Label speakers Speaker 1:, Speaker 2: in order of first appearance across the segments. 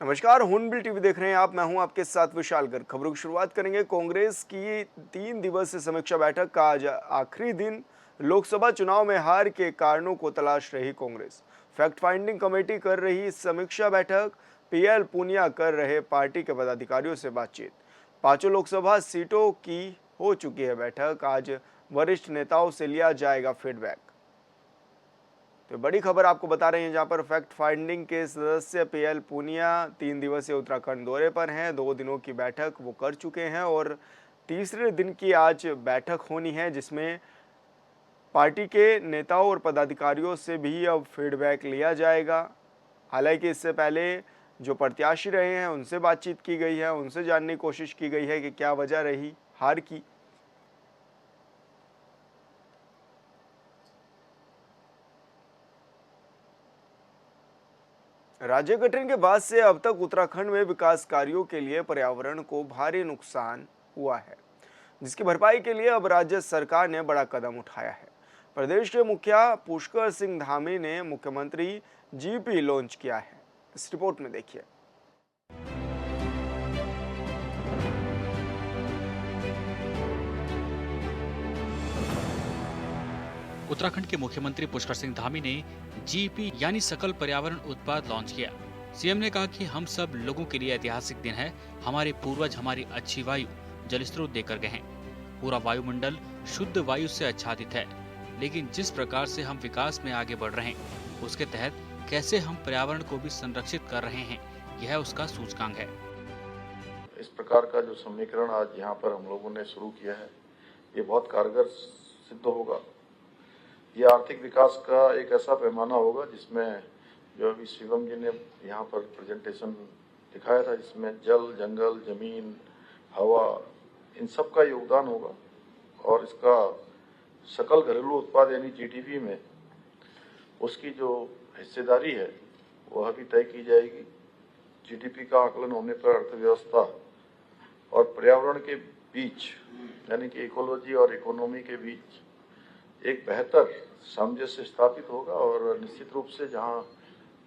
Speaker 1: नमस्कार, हूनबिल टीवी देख रहे हैं आप। मैं हूं आपके साथ विशाल गर्ग। खबरों की शुरुआत करेंगे। कांग्रेस की 3 दिवसीय समीक्षा बैठक का आज आखिरी दिन। लोकसभा चुनाव में हार के कारणों को तलाश रही कांग्रेस। फैक्ट फाइंडिंग कमेटी कर रही समीक्षा बैठक। पीएल पूनिया कर रहे पार्टी के पदाधिकारियों से बातचीत। पांचों लोकसभा सीटों की हो चुकी है बैठक। आज वरिष्ठ नेताओं से लिया जाएगा फीडबैक। तो बड़ी खबर आपको बता रहे हैं, जहां पर फैक्ट फाइंडिंग के सदस्य पीएल पूनिया 3 दिवसीय उत्तराखंड दौरे पर हैं। 2 दिनों की बैठक वो कर चुके हैं और तीसरे दिन की आज बैठक होनी है, जिसमें पार्टी के नेताओं और पदाधिकारियों से भी अब फीडबैक लिया जाएगा। हालांकि इससे पहले जो प्रत्याशी रहे हैं उनसे बातचीत की गई है, उनसे जानने की कोशिश की गई है कि क्या वजह रही हार की। राज्य गठन के बाद से अब तक उत्तराखंड में विकास कार्यों के लिए पर्यावरण को भारी नुकसान हुआ है, जिसकी भरपाई के लिए अब राज्य सरकार ने बड़ा कदम उठाया है। प्रदेश के मुखिया पुष्कर सिंह धामी ने मुख्यमंत्री जीपी लॉन्च किया है। इस रिपोर्ट में देखिए।
Speaker 2: उत्तराखंड के मुख्यमंत्री पुष्कर सिंह धामी ने जीपी यानी सकल पर्यावरण उत्पाद लॉन्च किया। सीएम ने कहा कि हम सब लोगों के लिए ऐतिहासिक दिन है। हमारे पूर्वज हमारी अच्छी वायु जल स्रोत देकर गए हैं। पूरा वायुमंडल शुद्ध वायु से आच्छादित है, लेकिन जिस प्रकार से हम विकास में आगे बढ़ रहे हैं, उसके तहत कैसे हम पर्यावरण को भी संरक्षित कर रहे हैं, यह उसका सूचकांक है।
Speaker 3: इस प्रकार का जो समीकरण आज यहाँ पर हम लोगों ने शुरू किया है, ये बहुत कारगर सिद्ध होगा। ये आर्थिक विकास का एक ऐसा पैमाना होगा जिसमें जो अभी शिवम जी ने यहाँ पर प्रेजेंटेशन दिखाया था, जिसमें जल, जंगल, जमीन, हवा, इन सब का योगदान होगा और इसका सकल घरेलू उत्पाद यानी जीडीपी में उसकी जो हिस्सेदारी है वह भी तय की जाएगी। जीडीपी का आकलन होने पर अर्थव्यवस्था और पर्यावरण के बीच यानी कि इकोलॉजी और इकोनॉमी के बीच एक बेहतर सामंजस्य स्थापित होगा और निश्चित रूप से जहां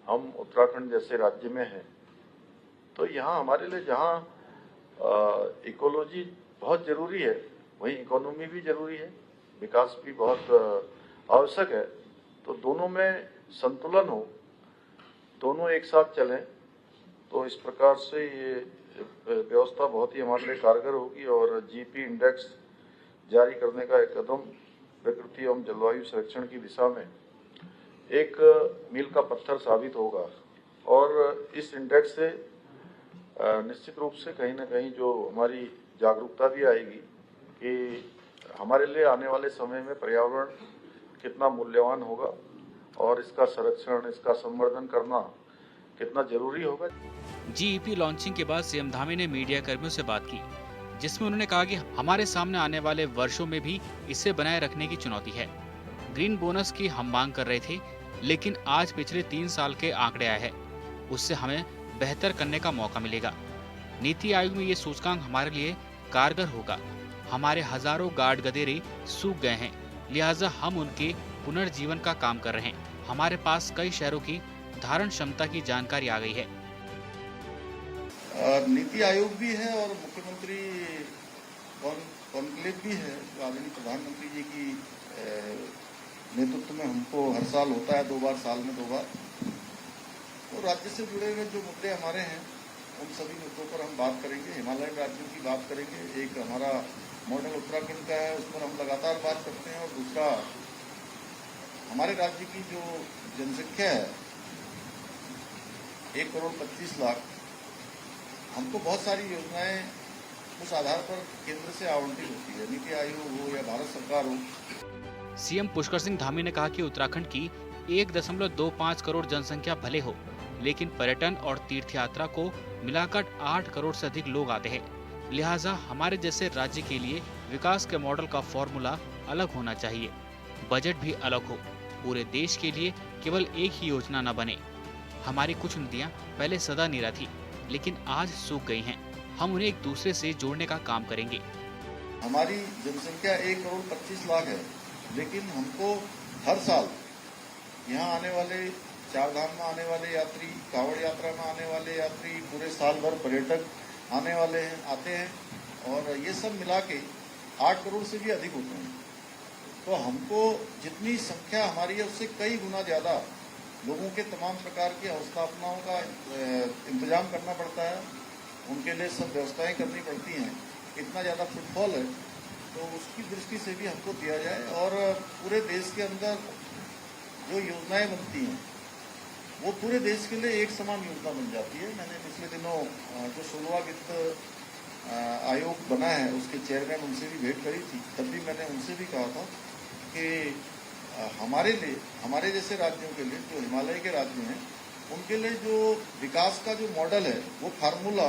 Speaker 3: हम उत्तराखंड जैसे राज्य में हैं, तो यहाँ हमारे लिए जहाँ इकोलॉजी बहुत जरूरी है, वहीं इकोनॉमी भी जरूरी है, विकास भी बहुत आवश्यक है। तो दोनों में संतुलन हो, दोनों एक साथ चलें, तो इस प्रकार से ये व्यवस्था बहुत ही हमारे लिए कारगर होगी और जीपी इंडेक्स जारी करने का एक कदम प्रकृति एवं जलवायु संरक्षण की दिशा में एक मील का पत्थर साबित होगा। और इस इंडेक्स से निश्चित रूप से कहीं ना कहीं जो हमारी जागरूकता भी आएगी कि हमारे लिए आने वाले समय में पर्यावरण कितना मूल्यवान होगा और इसका संरक्षण, इसका संवर्धन करना कितना जरूरी होगा।
Speaker 2: जीईपी लॉन्चिंग के बाद सीएम धामी ने मीडिया कर्मियों से बात की, जिसमें उन्होंने कहा कि हमारे सामने आने वाले वर्षों में भी इसे बनाए रखने की चुनौती है। ग्रीन बोनस की हम मांग कर रहे थे, लेकिन आज पिछले 3 साल के आंकड़े आए हैं, उससे हमें बेहतर करने का मौका मिलेगा। नीति आयोग में ये सूचकांक हमारे लिए कारगर होगा। हमारे हजारों गाड गदेरे सूख गए हैं, लिहाजा हम उनके पुनर्जीवन का काम कर रहे हैं। हमारे पास कई शहरों की धारण क्षमता की जानकारी आ गई है।
Speaker 4: नीति आयोग भी है और मुख्यमंत्री कॉन्क्लेव भी है, जो आदरणीय प्रधानमंत्री जी की नेतृत्व में हमको हर साल होता है, 2 बार, साल में 2 बार। तो राज्य से जुड़े हुए जो मुद्दे हमारे हैं उन सभी मुद्दों पर हम बात करेंगे। हिमालयन राज्यों की बात करेंगे। एक हमारा मॉडल उत्तराखंड का है, उस पर हम लगातार बात करते हैं। और दूसरा, हमारे राज्य की जो जनसंख्या है 1 करोड़ 25 लाख, हमको बहुत सारी योजनाएं उस आधार पर केंद्र से आवंटित होती है, नीति आयोग हो या भारत सरकार हो।
Speaker 2: सीएम पुष्कर सिंह धामी ने कहा कि उत्तराखंड की 1.25 करोड़ जनसंख्या भले हो, लेकिन पर्यटन और तीर्थ यात्रा को मिलाकर 8 करोड़ से अधिक लोग आते हैं। लिहाजा हमारे जैसे राज्य के लिए विकास के मॉडल का फॉर्मूला अलग होना चाहिए, बजट भी अलग हो। पूरे देश के लिए केवल एक ही योजना न बने। हमारी कुछ नदियाँ पहले सदा नीरा थी, लेकिन आज सूख गई हैं। हम उन्हें एक दूसरे से जोड़ने का काम करेंगे।
Speaker 4: हमारी जनसंख्या 1 करोड़ 25 लाख है, लेकिन हमको हर साल यहाँ आने वाले चार धाम में आने वाले यात्री, कांवड़ यात्रा में आने वाले यात्री, पूरे साल भर पर्यटक आने वाले हैं, आते हैं, और ये सब मिला के 8 करोड़ से भी अधिक होते हैं। तो हमको जितनी संख्या हमारी है उससे कई गुना ज़्यादा लोगों के तमाम प्रकार की अवस्थापनाओं का इंतजाम करना पड़ता है, उनके लिए सब व्यवस्थाएं करनी पड़ती हैं। इतना ज़्यादा फुटफॉल है, तो उसकी दृष्टि से भी हमको दिया जाए, और पूरे देश के अंदर जो योजनाएं बनती हैं वो पूरे देश के लिए एक समान योजना बन जाती है। मैंने पिछले दिनों जो 16वां वित्त आयोग बना है उसके चेयरमैन, उनसे भी भेंट करी थी, तब भी मैंने उनसे भी कहा था कि हमारे लिए, हमारे जैसे राज्यों के लिए, जो हिमालय के राज्य हैं, उनके लिए जो विकास का जो मॉडल है वो फार्मूला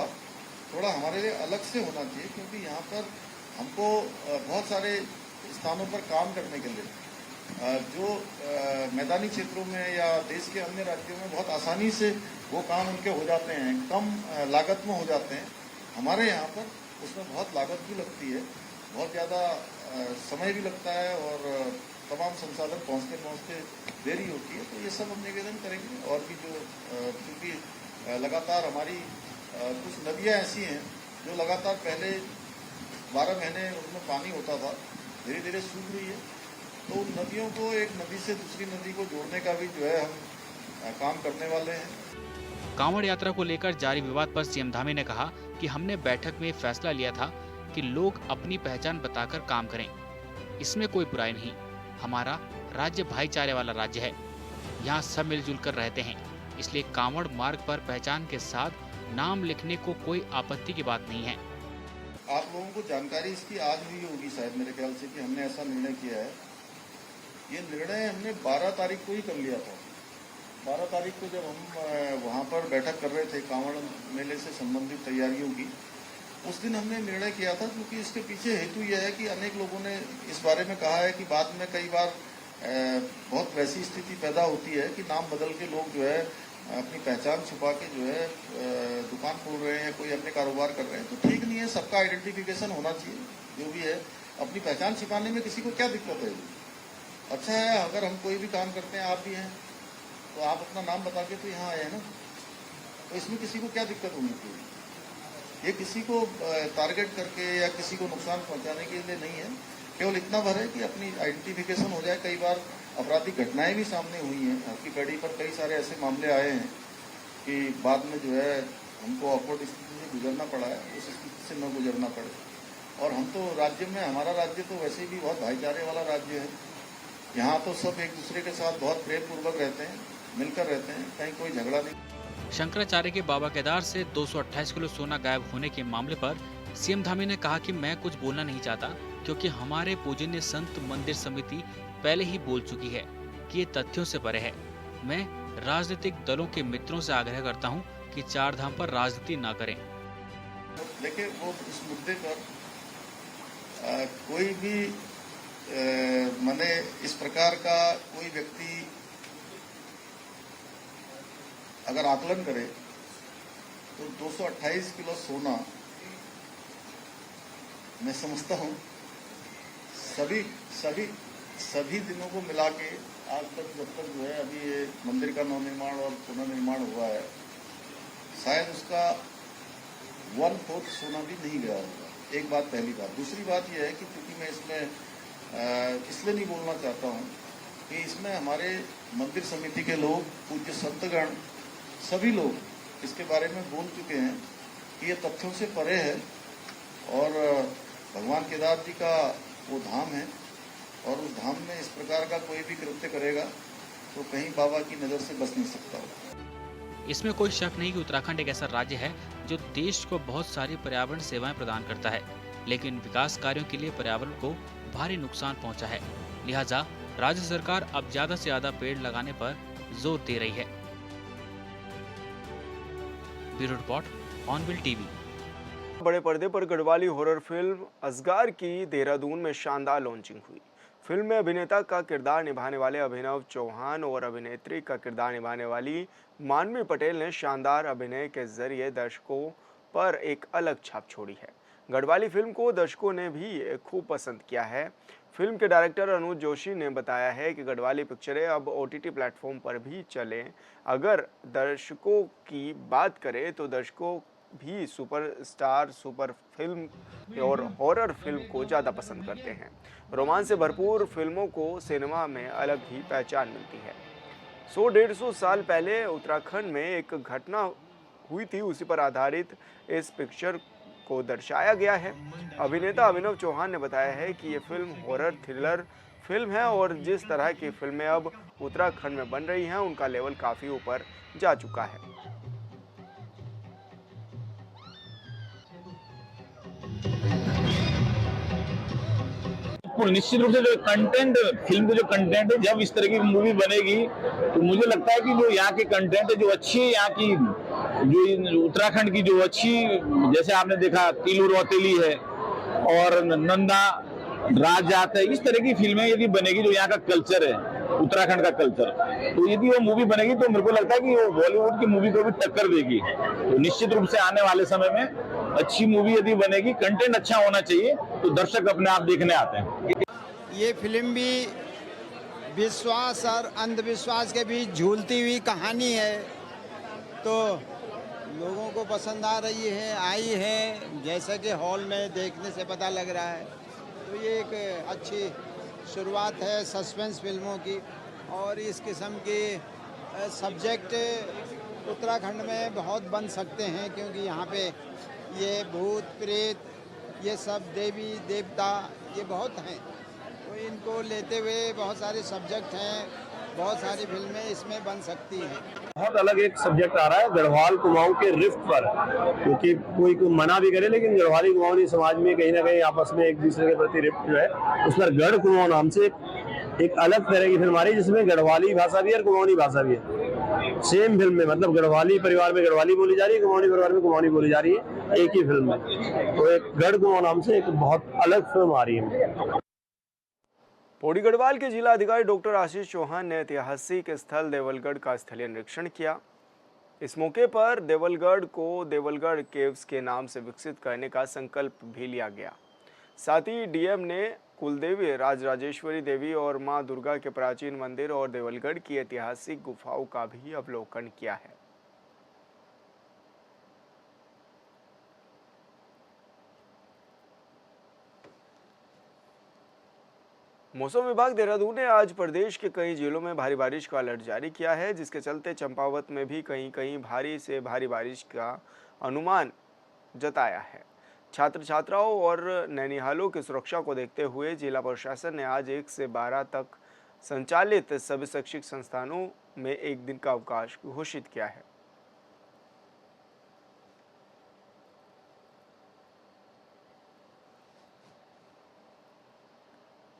Speaker 4: थोड़ा हमारे लिए अलग से होना चाहिए, क्योंकि यहाँ पर हमको बहुत सारे स्थानों पर काम करने के लिए जो मैदानी क्षेत्रों में या देश के अन्य राज्यों में बहुत आसानी से वो काम उनके हो जाते हैं, कम लागत में हो जाते हैं। हमारे यहाँ पर उसमें बहुत लागत भी लगती है, बहुत ज़्यादा समय भी लगता है, और तमाम संसाधन पहुँचते देरी होती है। तो ये सब हम निवेदन करेंगे। और भी जो क्योंकि लगातार हमारी कुछ नदियाँ ऐसी हैं जो लगातार पहले 12 महीने उनमें पानी होता था, धीरे धीरे सूख रही है, तो उन नदियों को एक नदी से दूसरी नदी को जोड़ने का भी जो है हम काम करने वाले हैं।
Speaker 2: कांवड़ यात्रा को लेकर जारी विवाद पर सीएम धामी ने कहा कि हमने बैठक में फैसला लिया था कि लोग अपनी पहचान बताकर काम करें, इसमें कोई बुराई नहीं। हमारा राज्य भाईचारे वाला राज्य है, यहाँ सब मिलजुल कर रहते हैं, इसलिए कांवड़ मार्ग पर पहचान के साथ नाम लिखने को कोई आपत्ति की बात नहीं है।
Speaker 4: आप लोगों को जानकारी इसकी आज हुई होगी शायद, मेरे ख्याल से, कि हमने ऐसा निर्णय किया है। ये निर्णय हमने 12 तारीख को ही कर लिया था। 12 तारीख को जब हम वहाँ पर बैठक कर रहे थे कांवड़ मेले से संबंधित तैयारियों की, उस दिन हमने निर्णय किया था, क्योंकि इसके पीछे हेतु यह है कि अनेक लोगों ने इस बारे में कहा है कि बाद में कई बार बहुत वैसी स्थिति पैदा होती है कि नाम बदल के लोग जो है अपनी पहचान छुपा के जो है दुकान खोल रहे हैं, कोई अपने कारोबार कर रहे हैं। तो ठीक नहीं है, सबका आइडेंटिफिकेशन होना चाहिए। जो भी है, अपनी पहचान छिपाने में किसी को क्या दिक्कत है? अच्छा है, अगर हम कोई भी काम करते हैं, आप भी हैं, तो आप अपना नाम बता के तो यहाँ आए हैं ना, तो इसमें किसी को क्या दिक्कत होनी चाहिए? ये किसी को टारगेट करके या किसी को नुकसान पहुंचाने के लिए नहीं है, केवल इतना भर है कि अपनी आइडेंटिफिकेशन हो जाए। कई बार आपराधिक घटनाएं भी सामने हुई हैं, आपकी पैड़ी पर कई सारे ऐसे मामले आए हैं कि बाद में जो है हमको अपवर्ड स्थिति से गुजरना पड़ा है, उस स्थिति से न गुजरना पड़े। और हम तो राज्य में, हमारा राज्य तो वैसे भी बहुत भाईचारे वाला राज्य है, यहाँ तो सब एक दूसरे के साथ बहुत प्रेम पूर्वक रहते हैं, मिलकर रहते हैं, कहीं कोई झगड़ा नहीं।
Speaker 2: शंकराचार्य के बाबा केदार से 228 किलो सोना गायब होने के मामले पर सीएम धामी ने कहा कि मैं कुछ बोलना नहीं चाहता, क्योंकि हमारे पूजनीय संत मंदिर समिति पहले ही बोल चुकी है कि ये तथ्यों से परे है। मैं राजनीतिक दलों के मित्रों से आग्रह करता हूं कि चार धाम पर राजनीति न करें।
Speaker 4: देखिए, वो इस मुद्दे पर कोई भी माने इस प्रकार का कोई व्यक्ति अगर आकलन करे तो 228 किलो सोना, मैं समझता हूँ सभी दिनों को मिला के आज तक, जब तक जो है अभी ये मंदिर का नवनिर्माण और पुनर्निर्माण हुआ है, शायद उसका 1/4 सोना भी नहीं गया होगा। एक बात, पहली बात। दूसरी बात यह है कि क्योंकि मैं इसमें इसलिए नहीं बोलना चाहता हूँ कि इसमें हमारे मंदिर समिति के लोग, पूज्य संतगण, सभी लोग इसके बारे में बोल चुके हैं कि ये तथ्यों से परे है, और भगवान केदार जी का वो धाम है, और उस धाम में इस प्रकार का कोई भी कृत्य करेगा तो कहीं बाबा की नज़र से बच नहीं सकता।
Speaker 2: इसमें कोई शक नहीं कि उत्तराखंड एक ऐसा राज्य है जो देश को बहुत सारी पर्यावरण सेवाएं प्रदान करता है, लेकिन विकास कार्यों के लिए पर्यावरण को भारी नुकसान पहुंचा है। लिहाजा राज्य सरकार अब ज्यादा से ज्यादा पेड़ लगाने पर जोर दे रही है। ब्यूरो रिपोर्ट, ऑनविल टीवी।
Speaker 1: बड़े पर्दे पर गढ़वाली हॉरर फिल्म असगार की देहरादून में शानदार लॉन्चिंग हुई। फिल्म में अभिनेता का किरदार निभाने वाले अभिनव चौहान और अभिनेत्री का किरदार निभाने वाली मानवी पटेल ने शानदार अभिनय के जरिए दर्शकों पर एक अलग छाप छोड़ी है। गढ़वाली फिल्म को दर्शकों ने भी खूब पसंद किया है। फिल्म के डायरेक्टर अनुज जोशी ने बताया है कि गढ़वाली पिक्चरें अब OTT प्लेटफॉर्म पर भी चलें। अगर दर्शकों की बात करें तो दर्शकों भी सुपरस्टार सुपर फिल्म और हॉरर फिल्म को ज़्यादा पसंद करते हैं। रोमांच से भरपूर फिल्मों को सिनेमा में अलग ही पहचान मिलती है। 100-150 साल पहले उत्तराखंड में एक घटना हुई थी, उसी पर आधारित इस पिक्चर को दर्शाया गया है। अभिनेता अभिनव चौहान ने बताया है कि ये फिल्म हॉरर थ्रिलर फिल्म है और जिस तरह की फिल्में अब उत्तराखंड में बन रही हैं उनका लेवल काफ़ी ऊपर जा चुका है।
Speaker 5: निश्चित रूप से जो कंटेंट फिल्म के जो कंटेंट है, जब इस तरह की मूवी बनेगी तो मुझे लगता है कि जो यहाँ के कंटेंट है, जो अच्छी यहाँ की जो उत्तराखंड की जो अच्छी, जैसे आपने देखा तिलू रौतेली है और नंदा राजजात है, इस तरह की फिल्में यदि बनेगी जो यहाँ का कल्चर है, उत्तराखंड का कल्चर, तो यदि वो मूवी बनेगी तो मेरे को लगता है कि वो बॉलीवुड की मूवी को भी टक्कर देगी। तो निश्चित रूप से आने वाले समय में अच्छी मूवी यदि बनेगी, कंटेंट अच्छा होना चाहिए तो दर्शक अपने आप देखने आते हैं।
Speaker 6: ये फिल्म भी विश्वास और अंधविश्वास के बीच झूलती हुई कहानी है, तो लोगों को पसंद आ रही है, आई है, जैसा कि हॉल में देखने से पता लग रहा है। तो ये एक अच्छी शुरुआत है सस्पेंस फिल्मों की, और इस किस्म के सब्जेक्ट उत्तराखंड में बहुत बन सकते हैं, क्योंकि यहाँ पे ये भूत प्रेत, ये सब देवी देवता, ये बहुत हैं। तो इनको लेते हुए बहुत सारे सब्जेक्ट हैं, बहुत सारी फिल्में इसमें बन सकती हैं।
Speaker 7: बहुत अलग एक सब्जेक्ट आ रहा है गढ़वाल कुमाऊं के रिफ्ट पर, क्योंकि कोई मना भी करे लेकिन गढ़वाली कुमाऊनी समाज में कहीं ना कहीं आपस में एक दूसरे के प्रति रिफ्ट जो है, उस पर गढ़ कुमाऊं नाम से एक अलग तरह की फिल्म आ रही है, जिसमें गढ़वाली भाषा भी है और कुमाऊनी भाषा भी है। सेम फिल्म में, मतलब गढ़वाली परिवार में गढ़वाली बोली जा रही है, कुमाऊनी परिवार में कुमाऊनी बोली जा रही है, एक ही फिल्म में। तो एक गढ़ कुमाऊं नाम से एक बहुत अलग फिल्म आ रही है।
Speaker 1: पौड़ी गढ़वाल के जिला अधिकारी डॉक्टर आशीष चौहान ने ऐतिहासिक स्थल देवलगढ़ का स्थलीय निरीक्षण किया। इस मौके पर देवलगढ़ को देवलगढ़ केव्स के नाम से विकसित करने का संकल्प भी लिया गया। साथ ही डीएम ने कुलदेवी राजराजेश्वरी देवी और मां दुर्गा के प्राचीन मंदिर और देवलगढ़ की ऐतिहासिक गुफाओं का भी अवलोकन किया है। मौसम विभाग देहरादून ने आज प्रदेश के कई जिलों में भारी बारिश का अलर्ट जारी किया है, जिसके चलते चंपावत में भी कहीं कहीं भारी से भारी बारिश का अनुमान जताया है। छात्र छात्राओं और नैनिहालों की सुरक्षा को देखते हुए जिला प्रशासन ने आज 1 से 12 तक संचालित सभी शैक्षिक संस्थानों में 1 दिन का अवकाश घोषित किया है।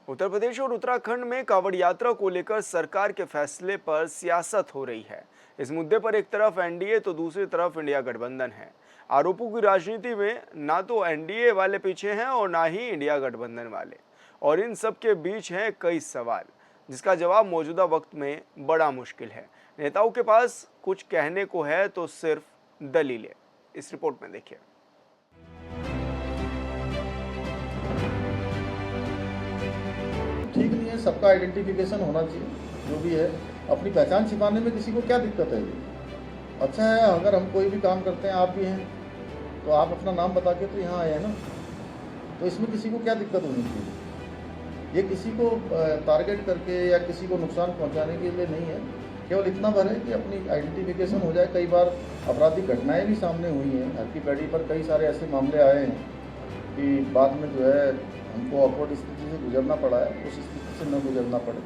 Speaker 1: उत्तर प्रदेश और उत्तराखंड में कांवड़ यात्रा को लेकर सरकार के फैसले पर सियासत हो रही है। इस मुद्दे पर एक तरफ एनडीए तो दूसरी तरफ इंडिया गठबंधन है। आरोपों की राजनीति में ना तो एनडीए वाले पीछे हैं और ना ही इंडिया गठबंधन वाले, और इन सब के बीच हैं कई सवाल, जिसका जवाब मौजूदा वक्त में बड़ा मुश्किल है। नेताओं के पास कुछ कहने को है तो सिर्फ दलीलें। इस रिपोर्ट में देखिए।
Speaker 4: ठीक नहीं है, सबका आइडेंटिफिकेशन होना चाहिए। जो भी है, अपनी पहचान छिपाने में किसी को क्या दिक्कत है? अच्छा है, अगर हम कोई भी काम करते हैं, आप भी हैं, तो आप अपना नाम बता के तो यहाँ आए हैं ना, तो इसमें किसी को क्या दिक्कत होनी चाहिए? ये किसी को टारगेट करके या किसी को नुकसान पहुँचाने के लिए नहीं है, केवल इतना भर है कि अपनी आइडेंटिफिकेशन हो जाए। कई बार आपराधिक घटनाएँ भी सामने हुई हैं, हर की पैड़ी पर कई सारे ऐसे मामले आए हैं कि बाद में जो है हमको अपवर्ड स्थिति से गुजरना पड़ा है, उस स्थिति से न गुजरना पड़े।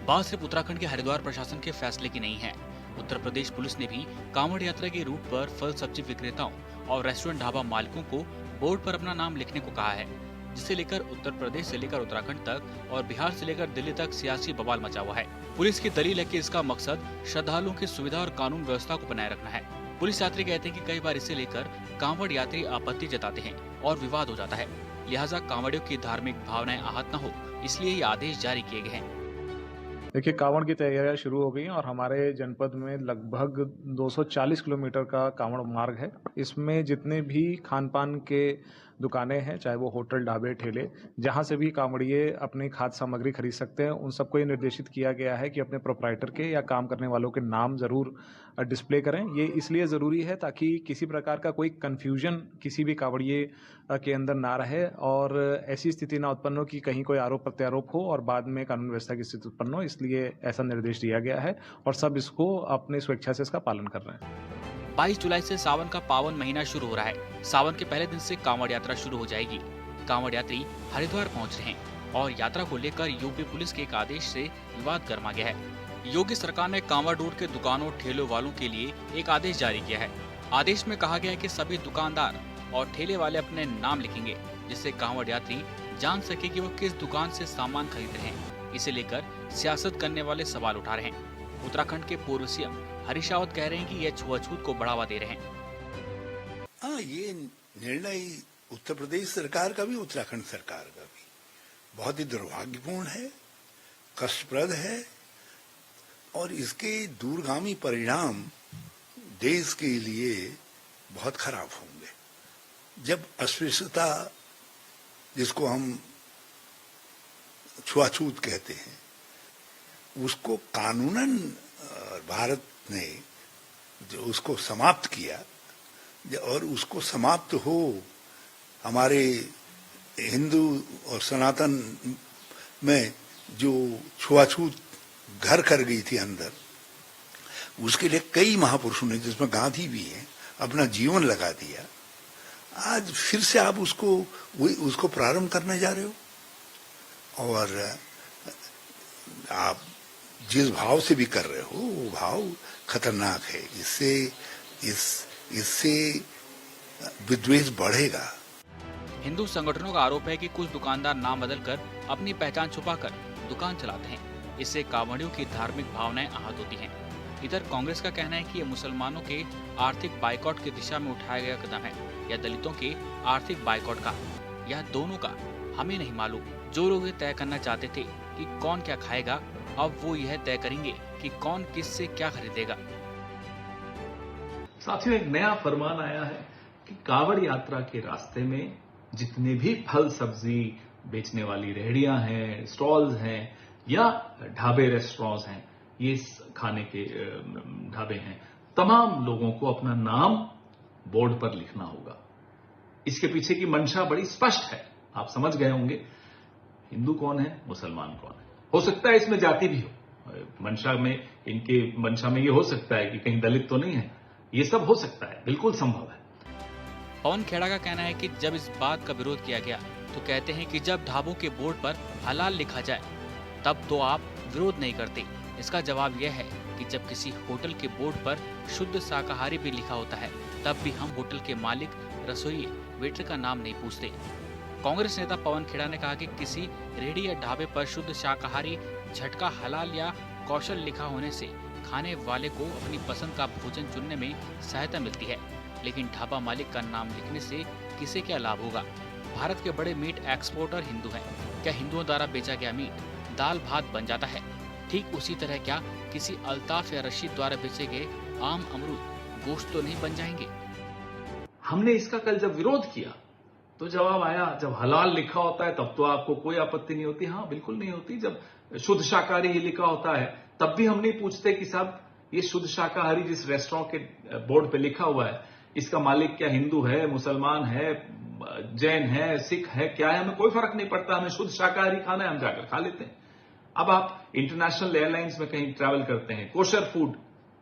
Speaker 2: बात सिर्फ उत्तराखंड के हरिद्वार प्रशासन के फैसले की नहीं है। उत्तर प्रदेश पुलिस ने भी कांवड़ यात्रा के रूट पर फल सब्जी विक्रेताओं और रेस्टोरेंट ढाबा मालिकों को बोर्ड पर अपना नाम लिखने को कहा है, जिसे लेकर उत्तर प्रदेश से लेकर उत्तराखंड तक और बिहार से लेकर दिल्ली तक सियासी बवाल मचा हुआ है। पुलिस की दलील है कि इसका मकसद श्रद्धालुओं की सुविधा और कानून व्यवस्था को बनाए रखना है। पुलिस यात्री कहते हैं कि कई बार इसे लेकर कांवड़ यात्री आपत्ति जताते हैं और विवाद हो जाता है, लिहाजा कांवड़ियों की धार्मिक भावनाएं आहत न हो, इसलिए ये आदेश जारी किए गए हैं।
Speaker 8: देखिए, कांवड़ की तैयारियां शुरू हो गई हैं और हमारे जनपद में लगभग 240 किलोमीटर का कांवड़ मार्ग है। इसमें जितने भी खान पान के दुकानें हैं, चाहे वो होटल, ढाबे, ठेले, जहाँ से भी कांवड़िए अपनी खाद्य सामग्री खरीद सकते हैं, उन सबको ये निर्देशित किया गया है कि अपने प्रोप्राइटर के या काम करने वालों के नाम ज़रूर डिस्प्ले करें। ये इसलिए ज़रूरी है ताकि किसी प्रकार का कोई कन्फ्यूजन किसी भी कांवड़िए के अंदर ना रहे और ऐसी स्थिति ना उत्पन्न हो कि कहीं कोई आरोप प्रत्यारोप हो और बाद में कानून व्यवस्था की स्थिति उत्पन्न हो, इसलिए ऐसा निर्देश दिया गया है और सब इसको अपनी स्वेच्छा से इसका पालन कर रहे हैं।
Speaker 2: 22 जुलाई से सावन का पावन महीना शुरू हो रहा है। सावन के पहले दिन से कांवड़ यात्रा शुरू हो जाएगी। कांवड़ यात्री हरिद्वार पहुंच रहे हैं और यात्रा को लेकर यूपी पुलिस के एक आदेश से विवाद गर्मा गया है। योगी सरकार ने कांवड़ रोड के दुकानों ठेलों वालों के लिए एक आदेश जारी किया है। आदेश में कहा गया है कि सभी दुकानदार और ठेले वाले अपने नाम लिखेंगे, जिससे कांवड़ यात्री जान सके कि वो किस दुकान से सामान खरीद रहे हैं। इसे लेकर सियासत करने वाले सवाल उठा रहे हैं। उत्तराखंड के पूर्व सीएम हरीश रावत कह रहे हैं कि यह छुआछूत को बढ़ावा दे रहे हैं।
Speaker 9: हाँ, ये निर्णय उत्तर प्रदेश सरकार का भी, उत्तराखंड सरकार का भी बहुत ही दुर्भाग्यपूर्ण है, कष्टप्रद है और इसके दूरगामी परिणाम देश के लिए बहुत खराब होंगे। जब अस्पृश्यता, जिसको हम छुआछूत कहते हैं, उसको कानूनन भारत ने जो उसको समाप्त किया और उसको समाप्त हो हमारे हिंदू और सनातन में जो छुआछूत घर कर गई थी अंदर, उसके लिए कई महापुरुषों ने, जिसमें गांधी भी हैं, अपना जीवन लगा दिया। आज फिर से आप उसको प्रारंभ करने जा रहे हो और आप जिस भाव से भी कर रहे हो वो भाव खतरनाक है। इससे विद्वेष बढ़ेगा।
Speaker 2: हिंदू संगठनों का आरोप है कि कुछ दुकानदार नाम बदलकर अपनी पहचान छुपाकर दुकान चलाते हैं। इससे कांवड़ियों की धार्मिक भावनाएं आहत होती हैं। इधर कांग्रेस का कहना है कि ये मुसलमानों के आर्थिक बाइकॉट की दिशा में उठाया गया कदम है, या दलितों के आर्थिक बाइकॉट का, या दोनों का, हमें नहीं मालूम। जो लोग ये तय करना चाहते थे कि कौन क्या खाएगा, अब वो यह तय करेंगे कि कौन किससे क्या खरीदेगा।
Speaker 10: साथियों, एक नया फरमान आया है कि कांवड़ यात्रा के रास्ते में जितने भी फल सब्जी बेचने वाली रेहड़ियां हैं, स्टॉल्स हैं या ढाबे रेस्टोरेंट्स हैं, ये खाने के ढाबे हैं, तमाम लोगों को अपना नाम बोर्ड पर लिखना होगा। इसके पीछे की मंशा बड़ी स्पष्ट है, आप समझ गए होंगे। हिंदू कौन है, मुसलमान कौन है। हो सकता है इसमें जाति भी हो, मंशा में ये हो सकता है कि कहीं दलित तो नहीं है, ये सब हो सकता है, बिल्कुल संभव है।
Speaker 2: पवन खेड़ा का कहना है कि जब इस बात का विरोध किया गया तो कहते हैं कि जब ढाबों के बोर्ड पर हलाल लिखा जाए तब तो आप विरोध नहीं करते। इसका जवाब यह है कि जब किसी होटल के बोर्ड पर शुद्ध शाकाहारी भी लिखा होता है तब भी हम होटल के मालिक, रसोइये, वेटर का नाम नहीं पूछते। कांग्रेस नेता पवन खेड़ा ने कहा कि किसी रेहड़ी या ढाबे पर शुद्ध शाकाहारी, झटका हलाल या कौशल लिखा होने से खाने वाले को अपनी पसंद का भोजन चुनने में सहायता मिलती है, लेकिन ढाबा मालिक का नाम लिखने से किसे क्या लाभ होगा। भारत के बड़े मीट एक्सपोर्टर हिंदू हैं। क्या हिंदुओं द्वारा बेचा गया मीट दाल भात बन जाता है? ठीक उसी तरह क्या किसी अल्ताफ या रशीद द्वारा बेचे गए आम अमरूद गोश्त तो नहीं बन जाएंगे?
Speaker 10: हमने इसका कल जब विरोध किया तो जवाब आया, जब हलाल लिखा होता है तब तो आपको कोई आपत्ति नहीं होती। हाँ, बिल्कुल नहीं होती। जब शुद्ध शाकाहारी ही लिखा होता है तब भी हम नहीं पूछते कि साहब ये शुद्ध शाकाहारी जिस रेस्टोरेंट के बोर्ड पे लिखा हुआ है, इसका मालिक क्या हिंदू है, मुसलमान है, जैन है, सिख है, क्या है, हमें कोई फर्क नहीं पड़ता। हमें शुद्ध शाकाहारी खाना है, हम जाकर खा लेते हैं। अब आप इंटरनेशनल एयरलाइंस में कहीं ट्रैवल करते हैं, कोशर फूड,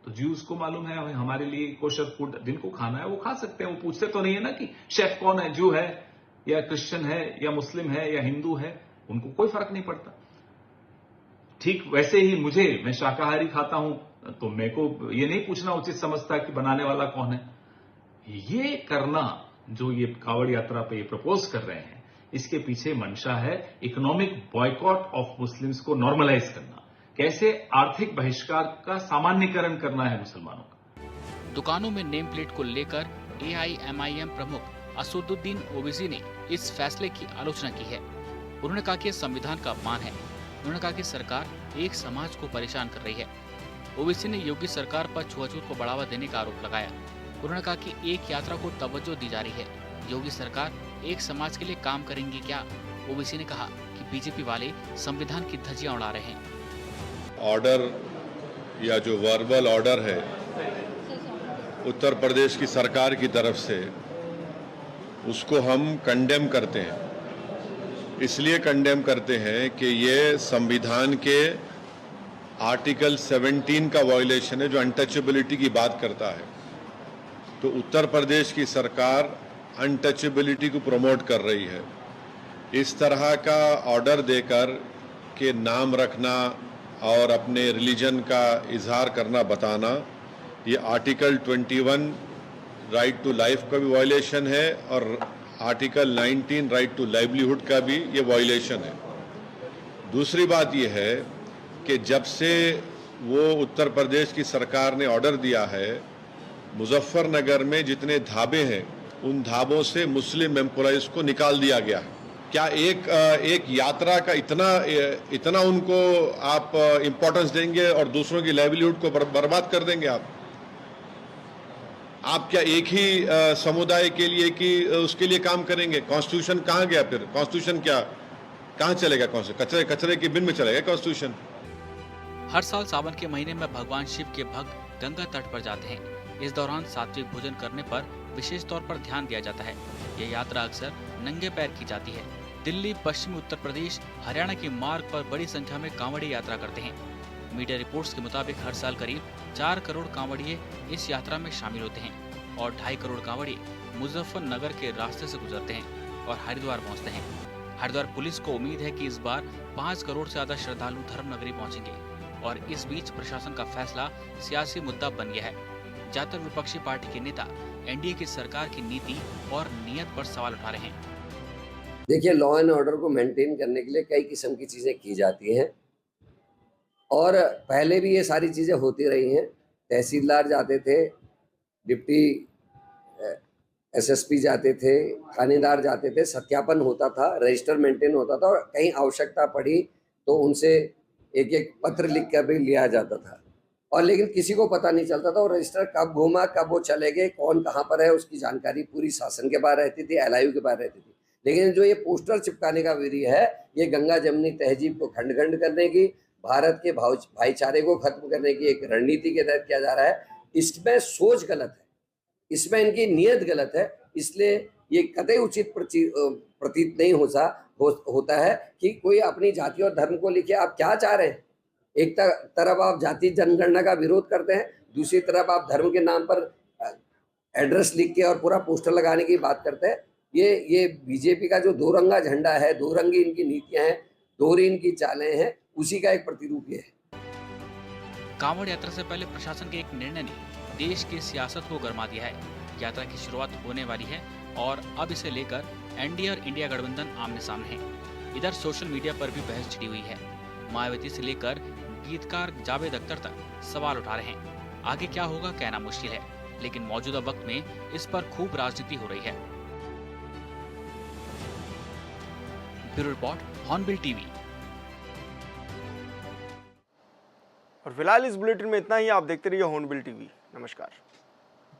Speaker 10: तो ज्यूज को मालूम है हमारे लिए कोशर फूड जिनको खाना है वो खा सकते हैं। वो पूछते तो नहीं है ना कि शेफ कौन है, जू है या क्रिश्चियन है या मुस्लिम है या हिंदू है, उनको कोई फर्क नहीं पड़ता। ठीक वैसे ही मैं शाकाहारी खाता हूं तो मेरे को ये नहीं पूछना उचित समझता कि बनाने वाला कौन है। ये करना जो ये कांवड़ यात्रा पे ये प्रपोज कर रहे हैं, इसके पीछे मंशा है इकोनॉमिक बॉयकॉट ऑफ मुस्लिम्स को नॉर्मलाइज करना, कैसे आर्थिक बहिष्कार का सामान्यकरण करना है मुसलमानों का।
Speaker 2: दुकानों में नेम प्लेट को लेकर AIMIM प्रमुख असदुद्दीन ओवैसी ने इस फैसले की आलोचना की है। उन्होंने कहा कि यह संविधान का अपमान है। उन्होंने कहा कि सरकार एक समाज को परेशान कर रही है। ओवैसी ने योगी सरकार पर छुआछूत को बढ़ावा देने का आरोप लगाया। उन्होंने कहा कि एक यात्रा को तवज्जो दी जा रही है योगी सरकार एक समाज के लिए काम करेंगे क्या? ओबीसी ने कहा कि बीजेपी वाले संविधान की धज्जियां उड़ा रहे हैं।
Speaker 11: ऑर्डर या जो वर्बल ऑर्डर है उत्तर प्रदेश की सरकार की तरफ से, उसको हम कंडेम करते हैं। इसलिए कंडेम करते हैं कि ये संविधान के आर्टिकल 17 का वायलेशन है, जो अनटचेबिलिटी की बात करता है। तो उत्तर प्रदेश की सरकार अनटचेबिलिटी को प्रमोट कर रही है। इस तरह का ऑर्डर देकर के नाम रखना और अपने रिलीजन का इजहार करना, बताना, ये आर्टिकल 21 राइट टू लाइफ का भी वायलेशन है और आर्टिकल 19 राइट टू लाइवलीहुड का भी ये वायलेशन है। दूसरी बात ये है कि जब से वो उत्तर प्रदेश की सरकार ने ऑर्डर दिया है, मुजफ्फरनगर में जितने ढाबे हैं उन ढाबों से मुस्लिम एम्प्लॉइज को निकाल दिया गया है। क्या एक यात्रा का इतना उनको आप इम्पोर्टेंस देंगे और दूसरों की लाइवलीहुड को बर्बाद कर देंगे आप क्या एक ही समुदाय के लिए कि उसके लिए काम करेंगे? कॉन्स्टिट्यूशन कहाँ गया फिर? कॉन्स्टिट्यूशन क्या कहाँ चलेगा? कौन से कचरे की बिन में चलेगा कॉन्स्टिट्यूशन?
Speaker 2: हर साल सावन के महीने में भगवान शिव के भक्त गंगा तट पर जाते हैं। इस दौरान सात्विक भोजन करने पर विशेष तौर पर ध्यान दिया जाता है। यह यात्रा अक्सर नंगे पैर की जाती है। दिल्ली, पश्चिमी उत्तर प्रदेश, हरियाणा के मार्ग पर बड़ी संख्या में कांवड़िए यात्रा करते हैं। मीडिया रिपोर्ट्स के मुताबिक हर साल करीब 4 करोड़ कांवड़िए इस यात्रा में शामिल होते हैं और 2.5 करोड़ कांवड़िए मुजफ्फरनगर के रास्ते से गुजरते हैं और हरिद्वार पहुंचते हैं। हरिद्वार पुलिस को उम्मीद है कि इस बार 5 करोड़ से ज्यादा श्रद्धालु धर्मनगरी पहुंचेंगे और इस बीच प्रशासन का फैसला सियासी मुद्दा बन गया है। ज्यादातर विपक्षी पार्टी के नेता एनडीए की सरकार की नीति और नीयत पर सवाल उठा रहे हैं।
Speaker 12: देखिए, लॉ एंड ऑर्डर को मेंटेन करने के लिए कई किस्म की चीज़ें की जाती हैं और पहले भी ये सारी चीज़ें होती रही हैं। तहसीलदार जाते थे, डिप्टी एसएसपी जाते थे, थानेदार जाते थे, सत्यापन होता था, रजिस्टर मेंटेन होता था और कहीं आवश्यकता पड़ी तो उनसे एक एक पत्र लिख कर भी लिया जाता था। और लेकिन किसी को पता नहीं चलता था और रजिस्टर कब घूमा, कब वो चले गए, कौन कहाँ पर है, उसकी जानकारी पूरी शासन के पास रहती थी, एलआईयू के पास रहती थी। लेकिन जो ये पोस्टर चिपकाने का विधि है, ये गंगा जमनी तहजीब को खंड खंड करने की, भारत के भाईचारे को खत्म करने की एक रणनीति के तहत किया जा रहा है। इसमें सोच गलत है, इसमें इनकी नीयत गलत है। इसलिए ये कतई उचित प्रतीत नहीं होता है कि कोई अपनी जाति और धर्म को लेके आप क्या चाह रहे हैं। एक तरफ आप जाति जनगणना का विरोध करते हैं, दूसरी तरफ आप धर्म के नाम पर एड्रेस लिख के और पूरा पोस्टर लगाने की बात करते हैं। ये बीजेपी का जो 2 रंगा झंडा है, 2 रंगी इनकी नीतियां हैं, दोहरी इनकी चालें हैं, उसी का एक प्रतिरूप ये है।
Speaker 2: कांवड़ यात्रा से पहले प्रशासन के एक निर्णय ने देश की सियासत को गरमा दिया है। यात्रा की शुरुआत होने वाली है और अब इसे लेकर एनडीए और इंडिया गठबंधन आमने सामने है। इधर सोशल मीडिया पर भी बहस छिड़ी हुई है। मायावती से लेकर गीतकार जावेद अख्तर तक सवाल उठा रहे हैं। आगे क्या होगा कहना मुश्किल है, लेकिन मौजूदा वक्त में इस पर खूब राजनीति हो रही है। Bureau report, hornbill TV.
Speaker 1: और फिलहाल इस बुलेटिन में इतना ही। आप देखते रहिए हॉर्नबिल टीवी। नमस्कार।